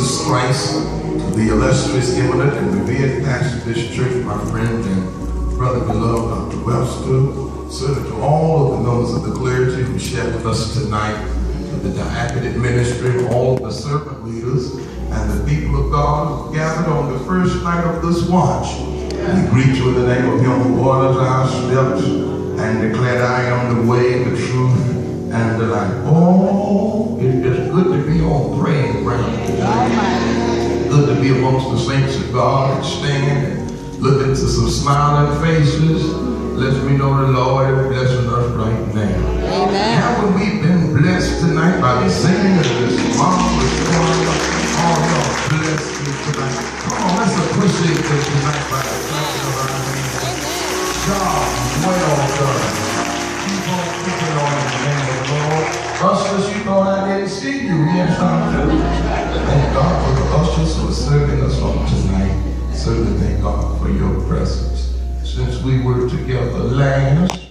Jesus Christ, to the illustrious, eminent, and revered pastor of this church, my friend and brother beloved, Dr. Webster, sir, to all of the members of the clergy who shared with us tonight, to the diaconate ministry, all of the servant leaders, and the people of God who gathered on the first night of this watch. We greet you in the name of him who orders our steps and declared, I am the way, the truth, and the life. Oh, it's good to be on praying ground. Good to be amongst the saints of God and stand and look into some smiling faces. Lets me know the Lord is blessing us right now. Amen. Haven't we been blessed tonight by the singing of this marvelous choir? Oh, y'all blessed me tonight. Come on, let's appreciate them tonight by the clapping of our hands. God, well done. Keep on keeping on in the name of the Lord. Ushers, you thought I didn't see you. Yes, I do. Thank God for the ushers who are serving us on tonight. Certainly thank God for your presence. Since we were together last,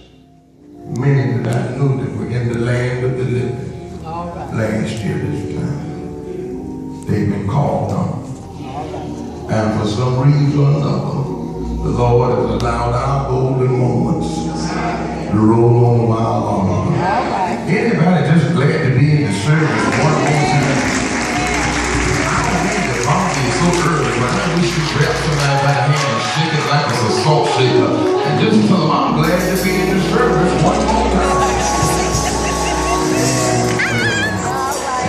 many that I knew that were in the land of the living last year this time, they've been called on. And for some reason or another, the Lord has allowed our golden moments to roll on while long. Anybody just glad to be in the service one more time? I don't mean the body is so early, but I wish you grab somebody by the hand and shake it like it's a salt shaker and just tell them I'm glad to be in the service one more time.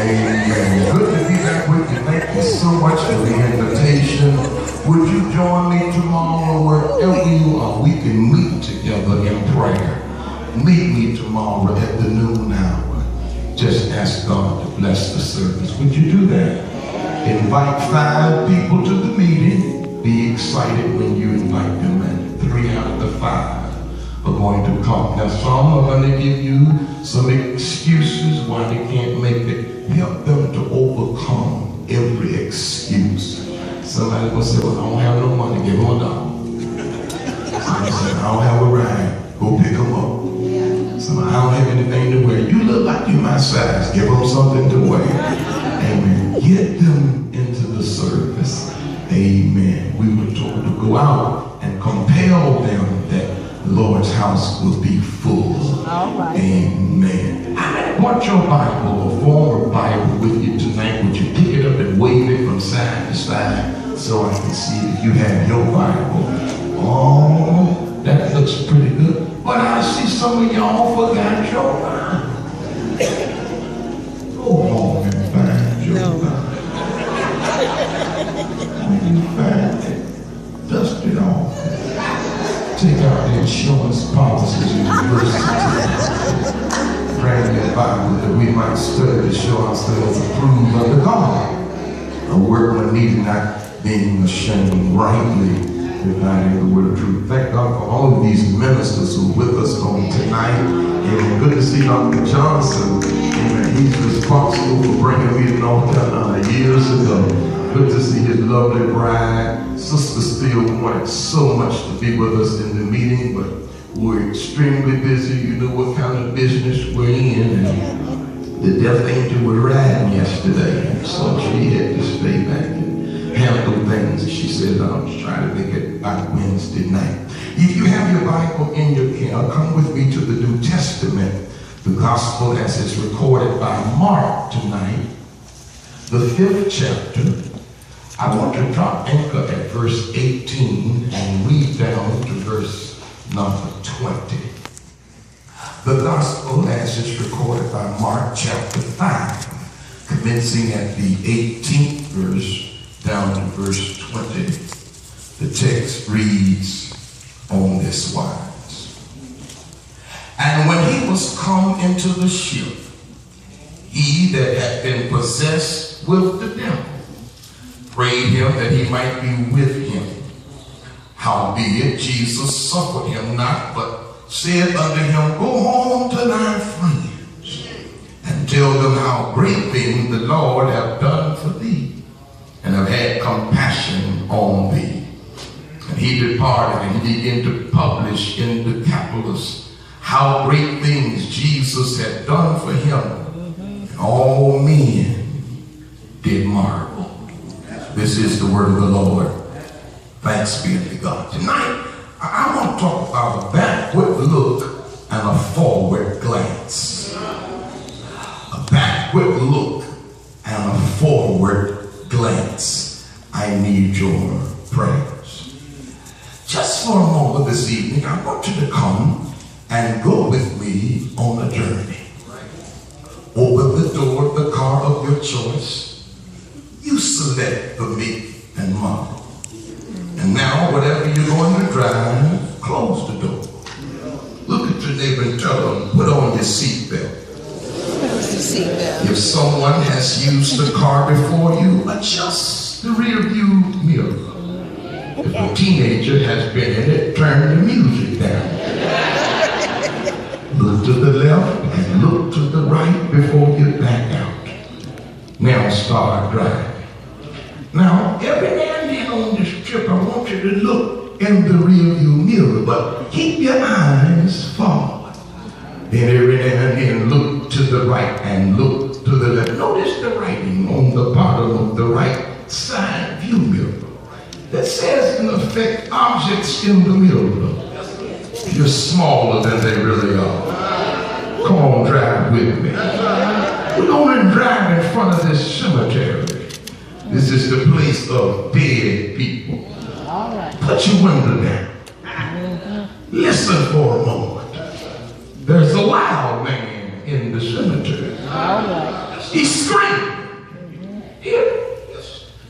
Amen. Good to be back with you. Thank you so much for the invitation. Would you join me tomorrow wherever you are? We can meet together in prayer. Meet me tomorrow at the noon hour. Just ask God to bless the service. Would you do that? Invite 5 people to the meeting. Be excited when you invite them, and 3 out of the 5 are going to come. Now, some are going to give you some excuses why they can't make it. Help them to overcome every excuse. Somebody will say, well, I don't have no money. Give them $1. Somebody said, I don't have a ride. Go pick them up. Somebody, I don't have anything to wear. You look like you my size. Give them something to wear. Amen. Get them into the service. Amen. We were told to go out and compel them that the Lord's house will be full. All right. Amen. I want your Bible, a form of Bible with you tonight. Would you pick it up and wave it from side to side so I can see if you have your Bible? Oh, that looks pretty good. But I see some of y'all forgot your Bible. Go home and find your Bible. When you find it, dust it off. Take out the insurance policies and universities. Bring your Bible that we might study to show ourselves approved under God. A workman needing not being ashamed, rightly dividing the word of truth. Thank God for all of these ministers who are with us on tonight. Amen. Good to see Dr. Johnson. Amen. He's responsible for bringing me to North Carolina years ago. Good to see his lovely bride. Sister Steele wanted so much to be with us in the meeting, but we're extremely busy. You know what kind of business we're in. And the death angel was riding yesterday, so she had to stay back and handle things. She said, I'll try to make it by Wednesday night. If you have your Bible in your care, come with me to the New Testament, the gospel as it's recorded by Mark tonight, the 5th chapter. I want to drop anchor at verse 18 and read down to verse number 20. The gospel as it's recorded by Mark chapter 5, commencing at the 18th verse down to verse 20. The text reads on this wise. And when he was come into the ship, he that had been possessed with the devil prayed him that he might be with him. Howbeit Jesus suffered him not, but said unto him, Go home to thy friends, and tell them how great things the Lord hath done for thee, and have had compassion on thee. And he departed, and he began to publish in Decapolis how great things Jesus had done for him. And all men did marvel. This is the word of the Lord. Thanks be to God. Tonight, I want to talk about a backward look and a forward glance. A backward look and a forward glance. I need your prayers. Just for a moment this evening, I want you to come and go with me on a journey. Open the door of the car of your choice. You select the make and model. And now, whatever you're going to drive, close the door. Look at your neighbor and tell them, put on your seatbelt. If someone has used the car before you, adjust the rear view mirror. If a teenager has been in it, turn the music down. Look to the left and look to the right before you back out. Now start driving. Now, every now and then on this trip, I want you to look in the rear view mirror, but keep your eyes forward. Then every now and then look to the right and look to the left. Notice the writing on the bottom of the right side view mirror that says, in effect, objects in the mirror. You're smaller than they really are. Come on, drive with me. We're going to drive in front of this cemetery. This is the place of dead people. Put your window down. Listen for a moment. There's a wild man in the cemetery. He's screaming.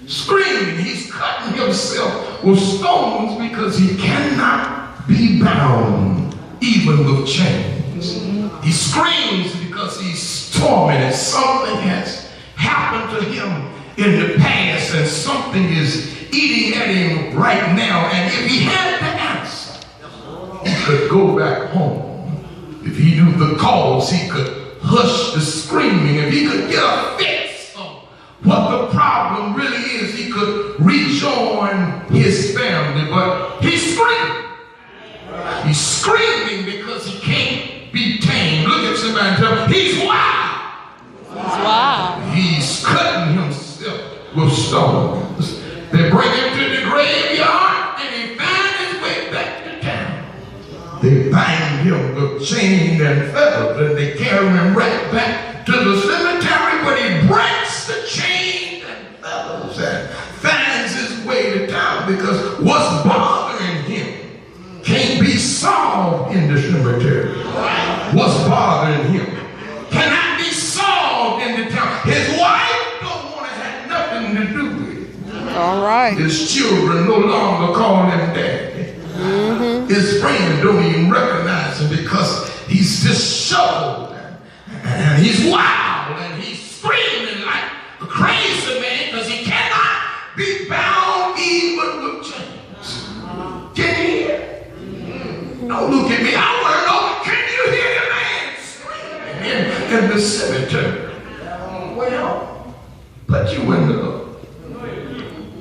Screaming. He's cutting himself with stones because he cannot be bound even with chains. He screams because he's tormented. Something has happened to him in the past and something is eating at him right now. And if he had the answer, he could go back home. If he knew the cause, he could hush the screaming. If he could get a fix on what the problem really is, he could rejoin his family. But he's screaming. He's screaming because he can't be tamed. Look at somebody and tell him, he's wild. He's wild. He's cutting himself with stones. They bring him to the graveyard and he finds his way back to town. They bind him with chain and feathers and they carry him right back to the cemetery, but he breaks the chain and feathers and finds his way to town because what's bothering him can't be solved in the cemetery. What's bothering him cannot be solved in the town. His wife don't want to have nothing to do with it. All right. His children no longer call him daddy. His friends don't even recognize him because he's disheveled and he's wild and he's screaming like a crazy man because he cannot be bound even with chains. Can you hear? Don't look at me. I want to know, can you hear the man screaming in the cemetery? Well, put your window up.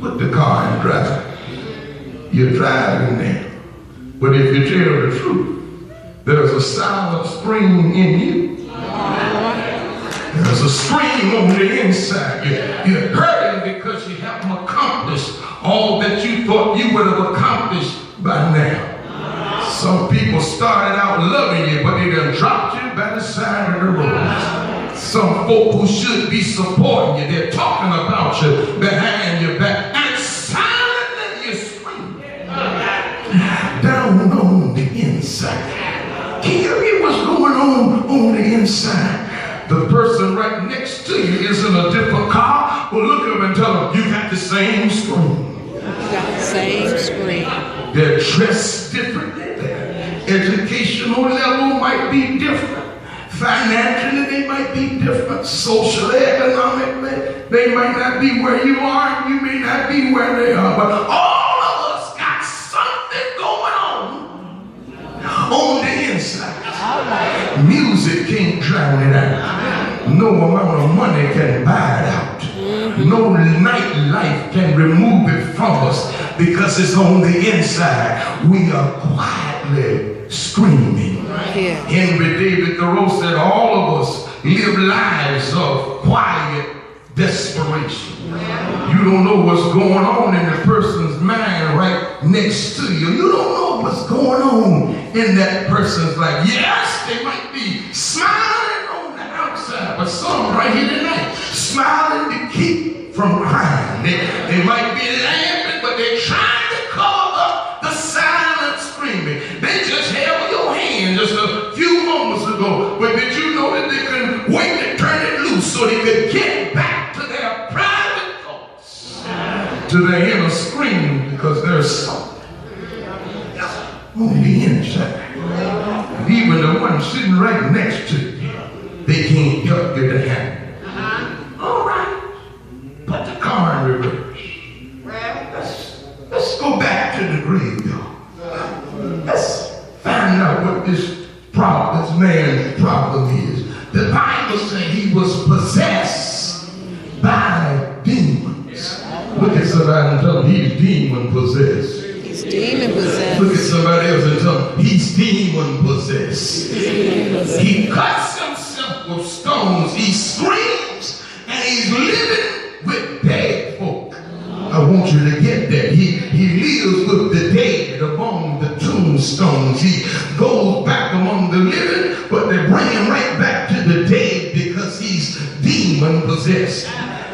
Put the car in drive. You're driving there. But if you tell the truth, there's a silent scream in you. There's a scream on the inside. You're hurting because you haven't accomplished all that you thought you would have accomplished by now. Some people started out loving you, but they done dropped you by the side of the road. Some folk who should be supporting you, they're talking about you behind your back, and silently you scream down on the inside. Can you hear what's going on the inside? The person right next to you is in a different car. Well, look at them and tell them, you got the same scream. You got the same scream. They're dressed differently. Their educational level might be different. Financially, they might be different. Socially, economically, they might not be where you are, and you may not be where they are. But all of us got something going on the inside. Music can't drown it out. No amount of money can buy it out. No nightlife can remove it from us because it's on the inside. We are quietly screaming. Henry David Thoreau said all of us live lives of quiet desperation. You don't know what's going on in the person's mind right next to you. You don't know what's going on in that person's life. Yes, they might be smiling on the outside, but some right here tonight, smiling to keep from crying. They might be laughing, but they're trying to cover up the silent screaming. They just held your hand just a few moments ago, but did you know that they couldn't wait to turn it loose so they could get back to their private thoughts, to their inner scream, because there's something on the inside. And even the one sitting right next to you, they can't help you to handle. All right, put the car in reverse. Let's go back to the graveyard. Let's find out what this man's problem is. The Bible says he was possessed by demons. Look at somebody and tell him he's demon possessed. He's demon possessed. Look at somebody else and tell him he's demon possessed. He cuts himself with stones. He screams and he's living with dead folk. I want you to get that. He lives with the dead among the tombstones. He goes back among the living, but they bring him right back to the dead because he's demon possessed.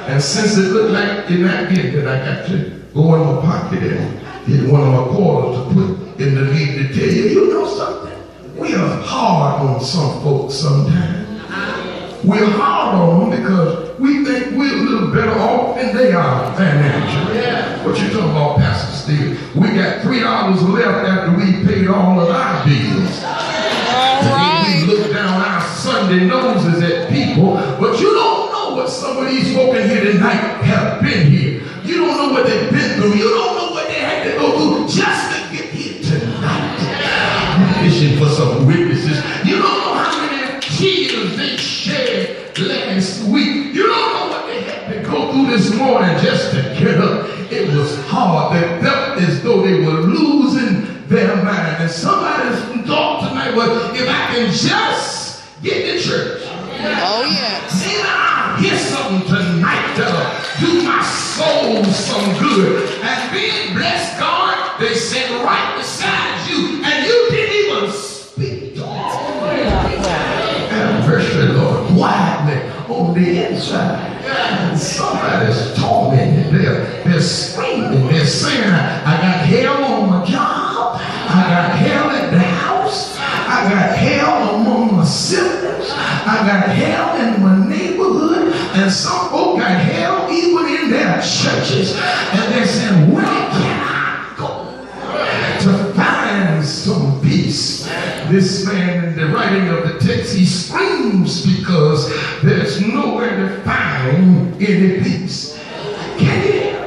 And since it looked like you're not getting it, I got to go in my pocket and get one of my quarters to put in the lead to tell you, you know something? We are hard on some folks sometimes. We're hard on them because we think we're a little better off than they are financially. Yeah. What you talking about, Pastor Steele? We got $3 left after we paid all of our bills. All right. We look down our Sunday noses at people, but you don't know what some of these folk in here tonight have been here. You don't know what they've been through. You don't know what they had to go through just to get here tonight. I'm fishing for some witnesses. You don't know how many tears they shed last week. You don't know what they had to go through this morning just to get up. It was hard. They felt as though they were losing their mind. And somebody's thought tonight was, if I can just get to church. Oh, yes. Then I'll hear something tonight that'll do my soul some good. And being blessed, God, they sit right beside you, and you didn't even speak to them. And mercy, Lord, quietly on the inside. And somebody's tormented. They're screaming. They're saying, I got hell on my job. I got hell at the house. I got hell among my siblings. I got hell in my neighborhood. And some folk got hell even in their churches. And they're saying, where can I go to find some peace? This man, in the writing of the text, he screams because there's nowhere to find any peace. Can you hear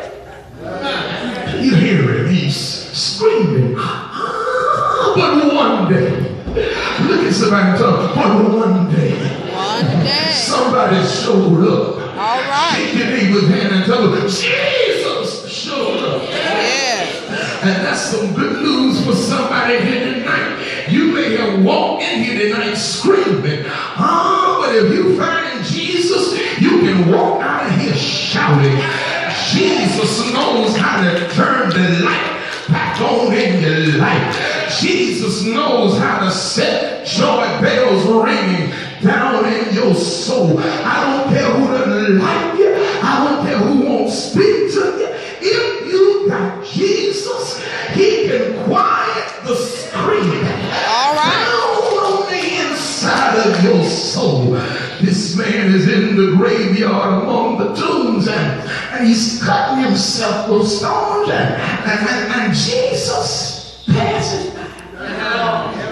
it? You hear it. He's screaming. But one day, look at somebody and tell them, but one day, somebody showed up. All right. Shake your neighbor's hand and tell them, Jesus showed up. Yeah. And that's some good news for somebody here tonight. You may have walked in here tonight screaming, but if you find Jesus, you can walk out of here shouting. Jesus knows how to turn the light back on in your life. Jesus knows how to set joy bells ringing down in your soul. I don't care who doesn't like you. I don't care who won't speak to you. If you got Jesus, he can quiet the screaming. All right. Down on the inside of your soul. This man is in the graveyard among the tombs, and he's cutting himself with stones, and Jesus passes by.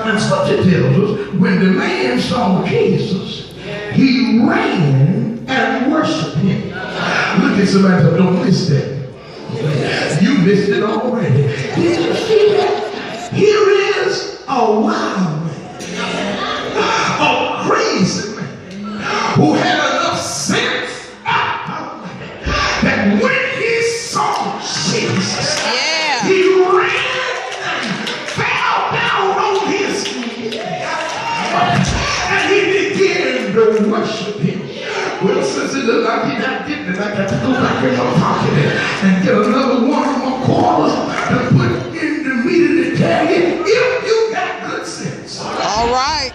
And scripture tells us, when the man saw Jesus, he ran and worshiped him. Look at somebody, don't miss that. You missed it already. Did you see that? Here is a wild man, a crazy man, who had enough sense that when he saw Jesus, he ran and fell down on his knees, and he began to worship him. Well, since it looked like he's not getting it, I got to go back in my pocket and get another one of my quarters to put in the meat of the tag if you got good sense. All right.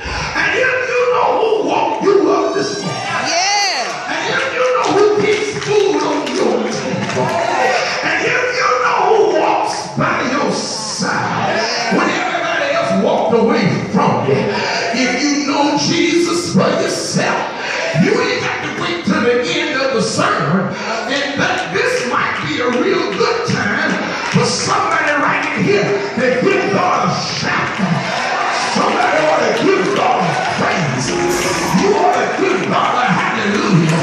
And if you know who woke you up this morning. Yeah. And if you know who keeps food on your table. And if you know who walks by your side when everybody else walked away from you. If you know Jesus for yourself, you ain't got to wait till the end of the sermon. And that this might be a real good time for somebody right in here to give God a shout. Somebody ought to give God a praise. You ought to give God a hallelujah.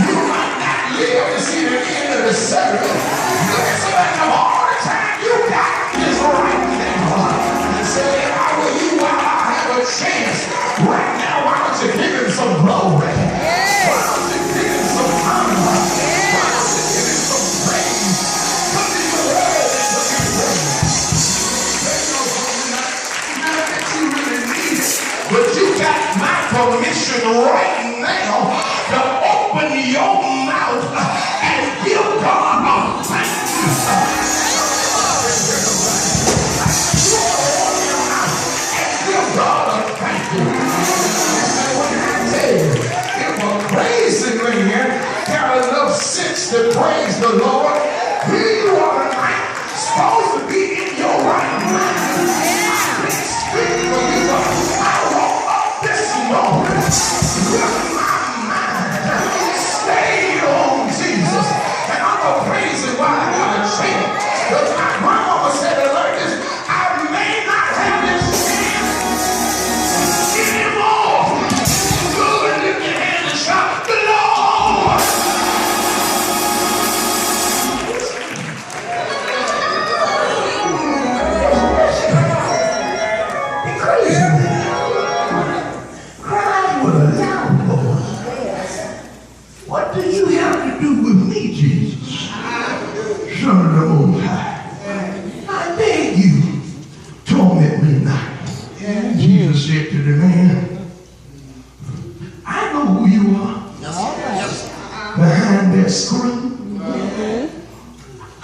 You might not live to see the end of the service. Look at somebody of all the time you got is right now. And say, if I were you, while I have a chance, right now, why don't you give him some glory? Why don't you give him some honor? Why don't you give him some praise? Come in the world and look at praise. Not that you really need it, but you got my permission right now to open your mouth and give God a thank you. Give God a thank you. What can I tell you? If a praising man got enough sense to praise the Lord, here you are tonight, supposed to be in your right mind. I've been speaking for you. I woke up this morning with my mind stayed on Jesus. And I'm going to praise him while I got a chance. Because my grandmama said it like this, I may not have this chance anymore. Go and lift your hand and shout, the Lord. Be crazy, man. Cry with a loud voice. What do you have to do with me, Jesus? Son of the Most High. I beg you, torment me not. Jesus said to the man, I know who you are. Behind that screen. I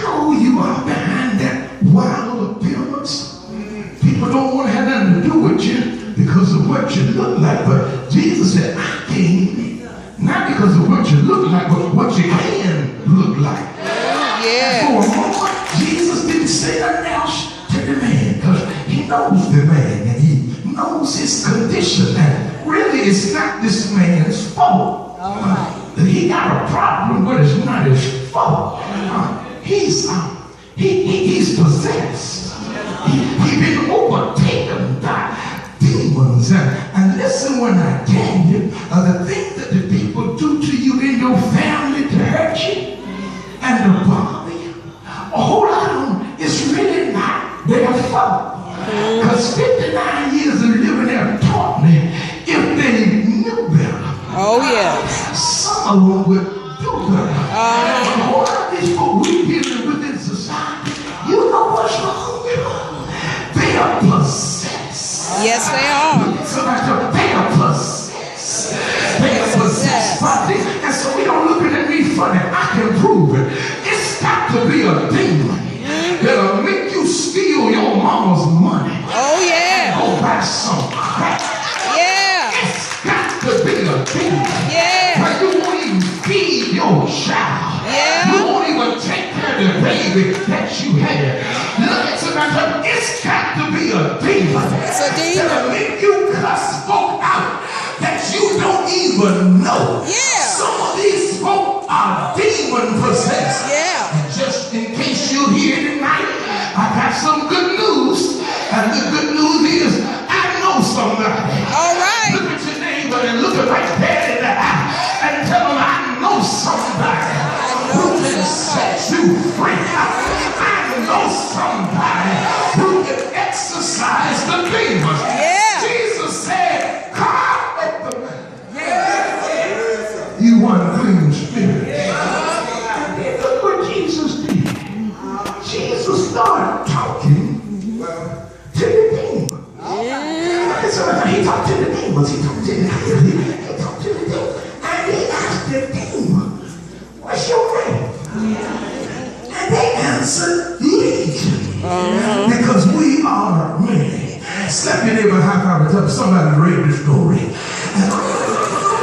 know who you are behind that wild appearance. People don't want to have nothing to do with you because of what you look like. But Jesus said, I came not because of what you look like, but what you can look like. Yeah. For a moment, Jesus didn't say nothing else to the man because he knows the man and he knows his condition. And really, it's not this man's fault. He got a problem, but it's not his fault. He's possessed. He's been overtaken by demons. And listen, when I tell you the things that the people do to you in your family to hurt you and to bother you, a whole lot of them is really not their fault. Because 59 years of living there taught me if they knew better. Oh, yeah. Some of them would do better. A whole lot of these people we dealing with in society, you know what's wrong with them? They are possessed. Yes, they are. They are possessed. They are possessed by this. And so we don't look at me funny. I can prove it. It's got to be a demon that'll make you steal your mama's money. Oh, yeah. Go buy some crap. Yeah. It's got to be a demon. Yeah. Where you won't even feed your child. Yeah. You won't even take care of the baby that you had. Look at somebody. It's got to be a demon. It's a demon. That'll make you cuss folk out that you don't even know. Yeah. Some of these folk are demon possessed. Yeah. And just in case you're here tonight, I got some good news. And the good news is I know somebody. All right. Look at your neighbor and look at right there in the eye and tell them I know somebody who can set you free. I know somebody who can exercise the demons. Yeah. Jesus said, come out of the man. Yeah. You unclean spirit. Look what Jesus did. Jesus started talking to the demons. Yeah. So he talked to the demons. He talked to the demons. He talked to the demons. what's your name? And they answered, Legion. Because we are many. Slap your neighbor high five and tell somebody read the story.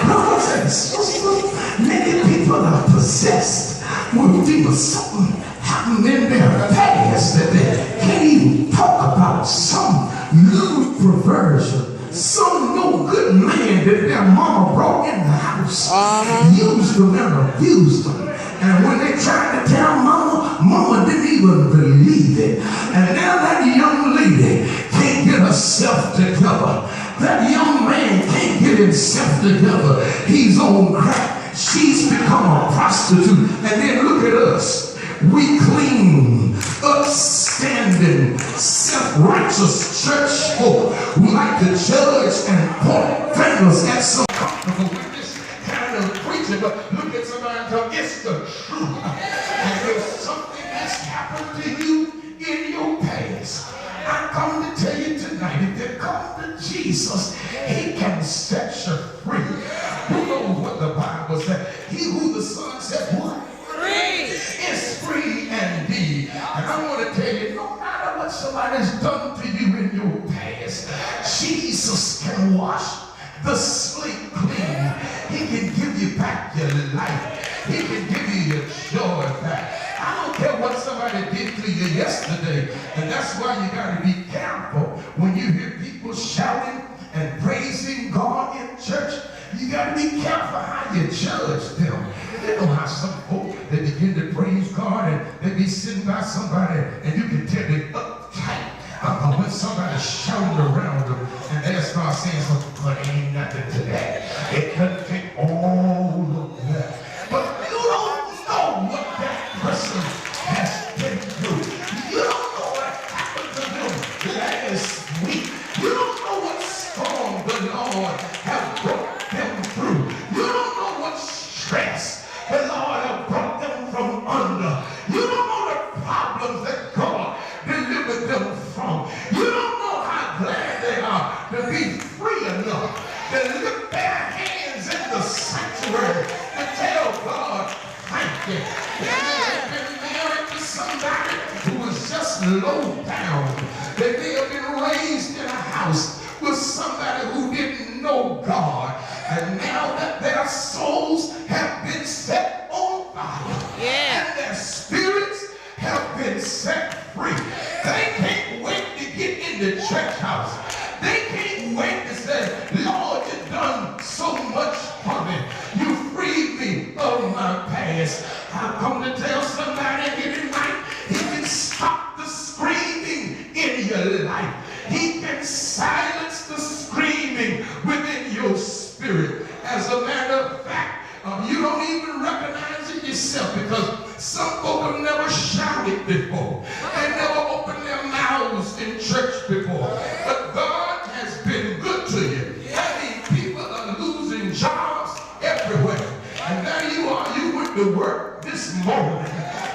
Brothers and sisters, many people are possessed with demons. Something happened in their past that they can't even talk about. Some lewd perversion, some no good man that their mama brought in the house, used them and abused them. And when they tried to tell mama, mama didn't even believe it. And now that young lady can't get herself together. That young man can't get himself together. He's on crack. She's become a prostitute. And then look at us. We clean, upstanding, self-righteous church folk who like to judge and point fingers at some comfortable with this kind of preaching. But look at somebody and tell them, it's the truth. And if something has happened to you in your past, I come to tell you tonight, if you come to Jesus, he can set you free. Who knows what the Bible said? He who the Son set what? Free. Is free indeed. And I want to tell you, no matter what somebody's done to you in your past, Jesus can wash the slate clean. He can give you back your life. He can give you your joy back. I don't care what somebody did to you yesterday. And that's why you got to be careful when you hear people shouting and praising God in church. You got to be careful how you judge them. You know how some folk, they begin to praise God and they be sitting by somebody and you can tell they're uptight. When somebody's shouting around them and they start saying something, but ain't nothing to that. It doesn't take all of that. But you don't know what that person has been through. You don't know what happened to them last week. You don't know what storm the Lord has brought them through. You don't know what stress the Lord has brought them from under. You don't know the problems that God delivered them from. You don't know how glad they are to be free enough to lift their hands in the sanctuary to tell God, thank you. They've been married to somebody who was just low down. They may have been raised in a house with somebody who didn't know God. And now that their souls have been set on fire, and their spirits have been set free, they can't wait to get in the church house. They can't wait to say, Lord, you've done so much for me. You freed me of my past. I've come to tell somebody here tonight, he can stop the screaming in your life. He can silence the screaming within your spirit. As a matter of fact, you don't even recognize it yourself because some folk have never shouted before. They never opened their mouths in church before. But God has been good to you. I mean, people are losing jobs everywhere. And there you are, you went to work this morning.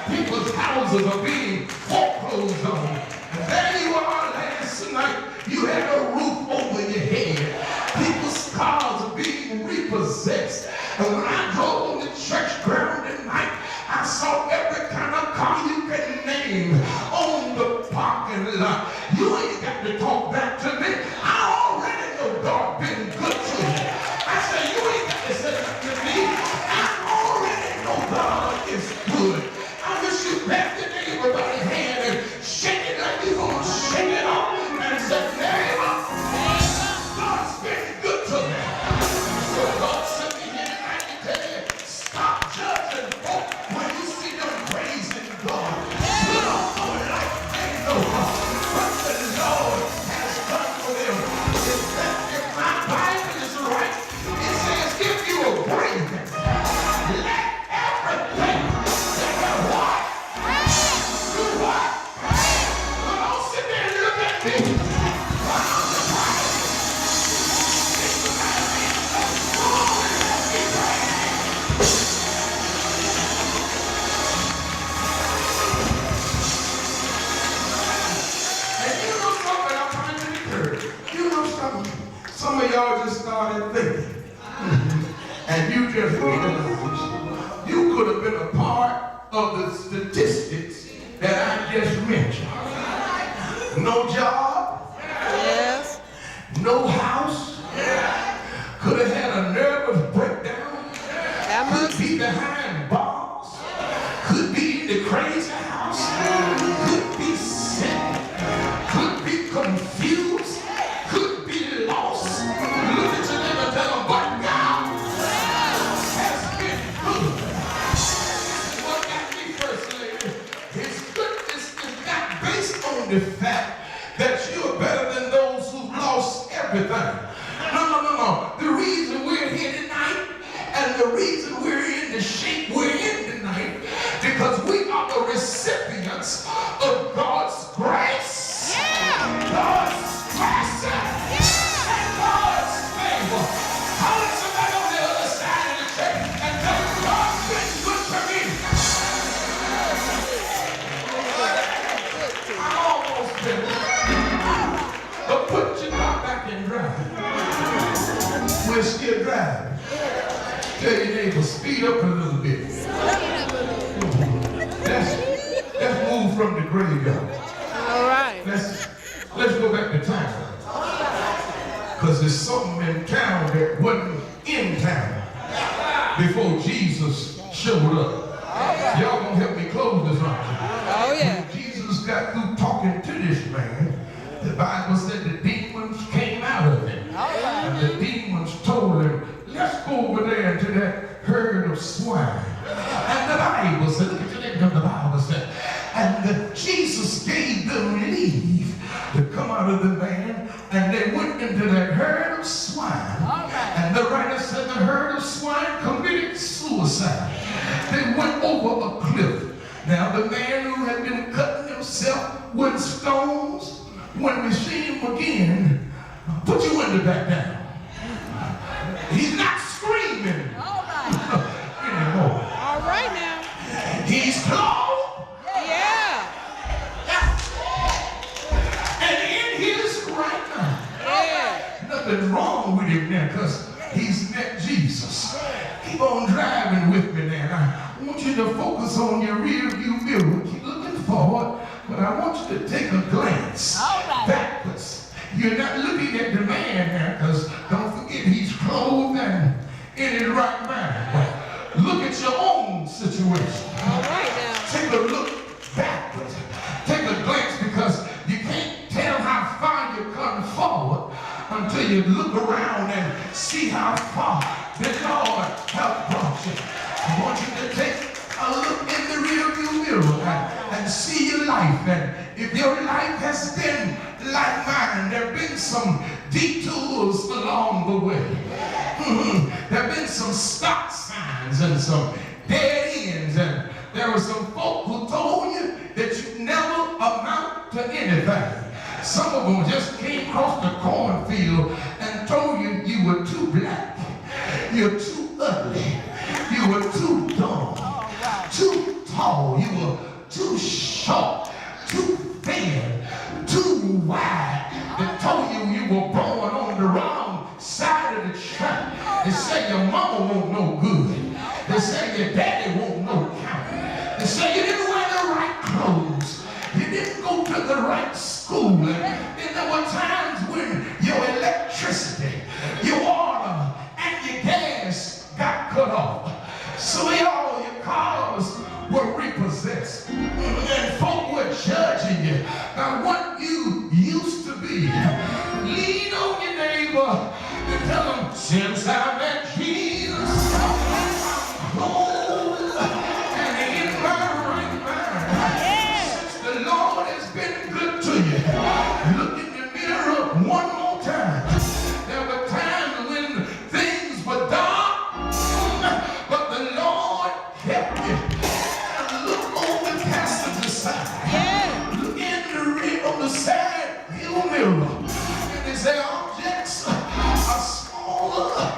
People's houses are being foreclosed on. And there you are last night. You had a roof over your head. People's cars are being repossessed. And when I drove on the church ground tonight, I saw every kind of car you can name on the parking lot. You ain't got to talk back to me. I already know God been good to you. I said, you ain't got to say that to me. I already know God is good. I wish you grabbed your neighbor by the hand and shake it like you're going to shake it off and say, neighbor, God's been good to me. So God sent me here tonight to tell you, stop judging folk when you see them praising God. You don't know life ain't no God. What the Lord has done for them is that if my Bible is right, it says if you agree, let everything that what? Do what? Well, don't sit there and look at me. Some of y'all just started thinking. And you just realized you could have been a part of the statistics that I just mentioned. No job, Yes. no house, could have had a nervous breakdown, could be behind bars, could be in the crazy house, could be sick, could be confused, could be lost. Look at your neighbor and tell them, but God has been good. What got me first, lady? His goodness is not based on the fact that you're better than those who've lost everything. No. The reason we're here tonight and the reason we're in the shape we're in tonight, because we are the recipients of God's grace, God's mercy, and God's favor. I want somebody on the other side of the church and tell them God's been good to me. I almost been. But put your car back in drive. We're still driving. Tell your neighbor, speed up a little bit. Let's move from the graveyard. All right. Let's go back to town. Because there's something in town that wasn't in town before Jesus showed up. Y'all gonna help me close this one. Oh, yeah. When Jesus got through talking to this man, the Bible said the demons came out of him. And the demons told him, let's go over there to that herd of swine. And the Bible said, look at your name, the Bible said, and Jesus gave them leave to come out of the man, and they went into that herd of swine. And the writer said the herd of swine committed suicide. They went over a cliff. Now the man who had been cutting himself with stones, when we see him again, put your window back down. He's not screaming anymore. All right now. He's clothed. Yeah. And in his right mind. Yeah. Nothing wrong with him now because he's met Jesus. Keep on driving with me now. I want you to focus on your rear view mirror. Keep looking forward, but I want you to take a glance backwards. You're not looking at the man now because don't forget he's clothed and in his right mind. But look at your own situation. All right now. Take a look backwards. Take a glance because you can't tell how far you've come forward until you look around and see how far the Lord has brought you. I want you to take a look in the rearview mirror and see your life. And if your life has been like mine, there have been some detours along the way. There have been some stop signs and some dead ends, and there were some folk who told you that you never amount to anything. Some of them just came across the cornfield and told you you were too black, you're too ugly, you were too dumb, too tall, you were too short, too thin, too wide. They told you you were born on the wrong side of the track. They say your mama won't no good. They say your daddy won't no count. They say you didn't wear the right clothes. You didn't go to the right school. And there were times when your electricity, your water, and your gas got cut off. So all your cars were repossessed. And folk were judging you by what you used to be. Lean on your neighbor and tell them, since I met Jesus, I'm whole and in my right mind. Since the Lord has been good to you, look in the mirror one more time. There were times when things were dark, but the Lord helped you. And look on the passenger side. Look in the rear on the side view mirror. And they say objects are smaller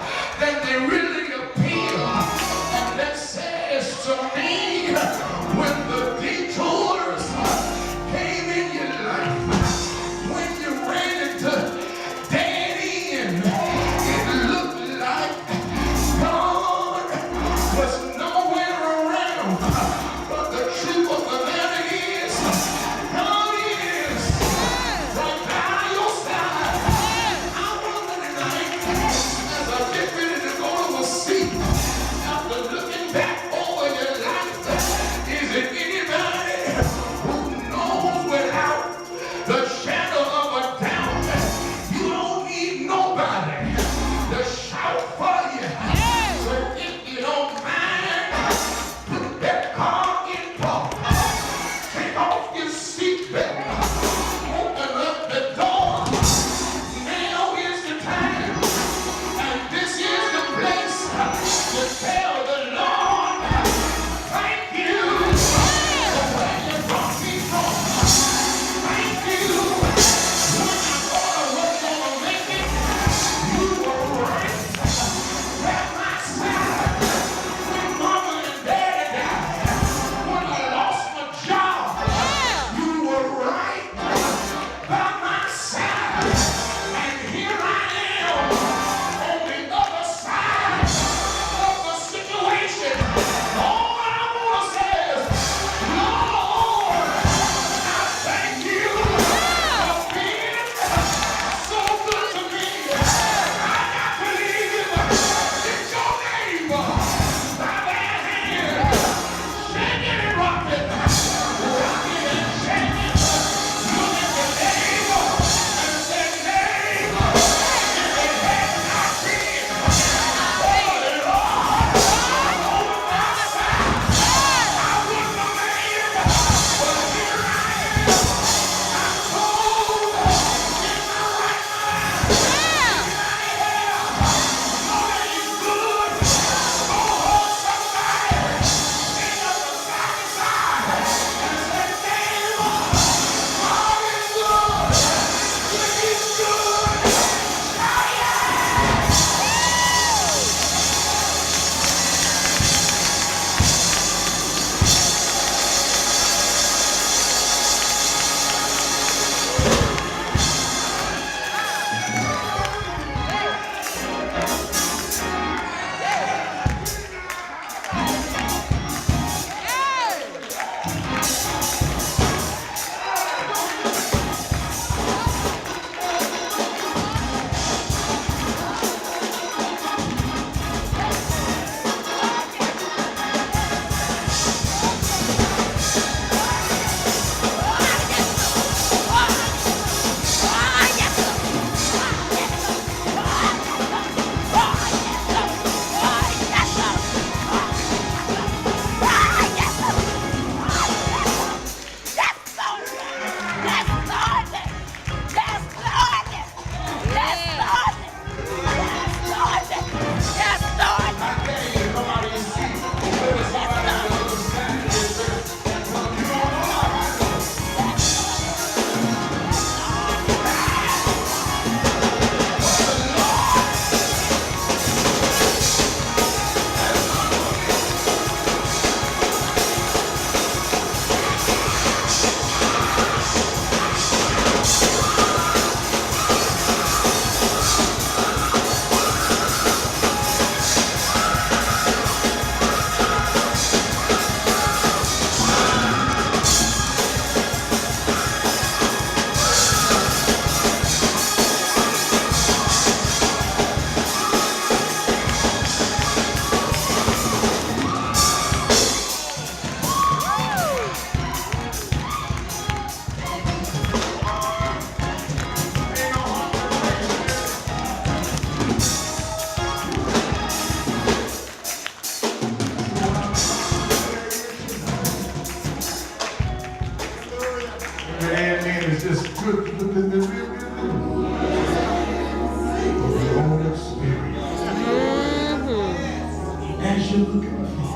as you're looking for.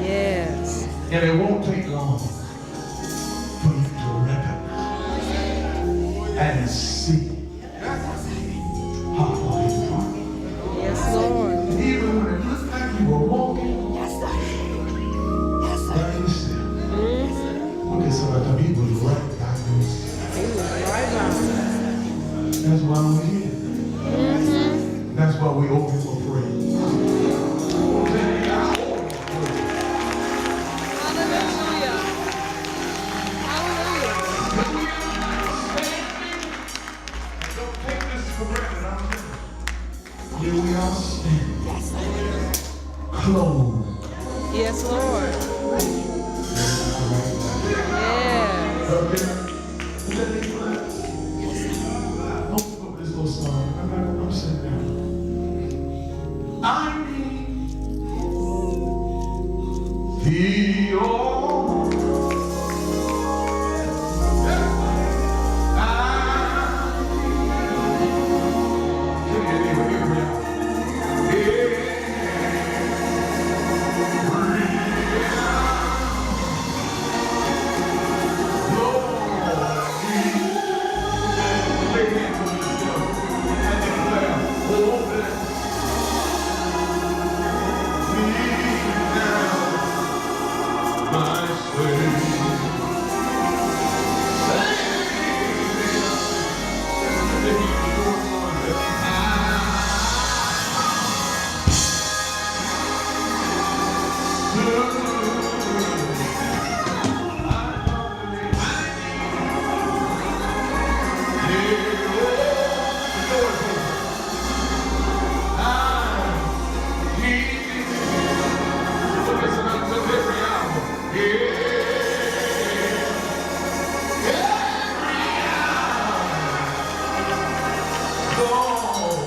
Yes. And it won't take long for you to recognize and see how far He's brought you. Yes, Lord. Even when it looked like you were walking, down your step. Look at somebody, He was right by your step. He was right on. That's why we're here. That's why we open for praise. Hallelujah. Hallelujah. Don't take this for granted. Here we are standing. Clothed. Yes, Lord. Yes. Okay. Don't put this little song. I'm sitting down. I need Thee, oh. Oh,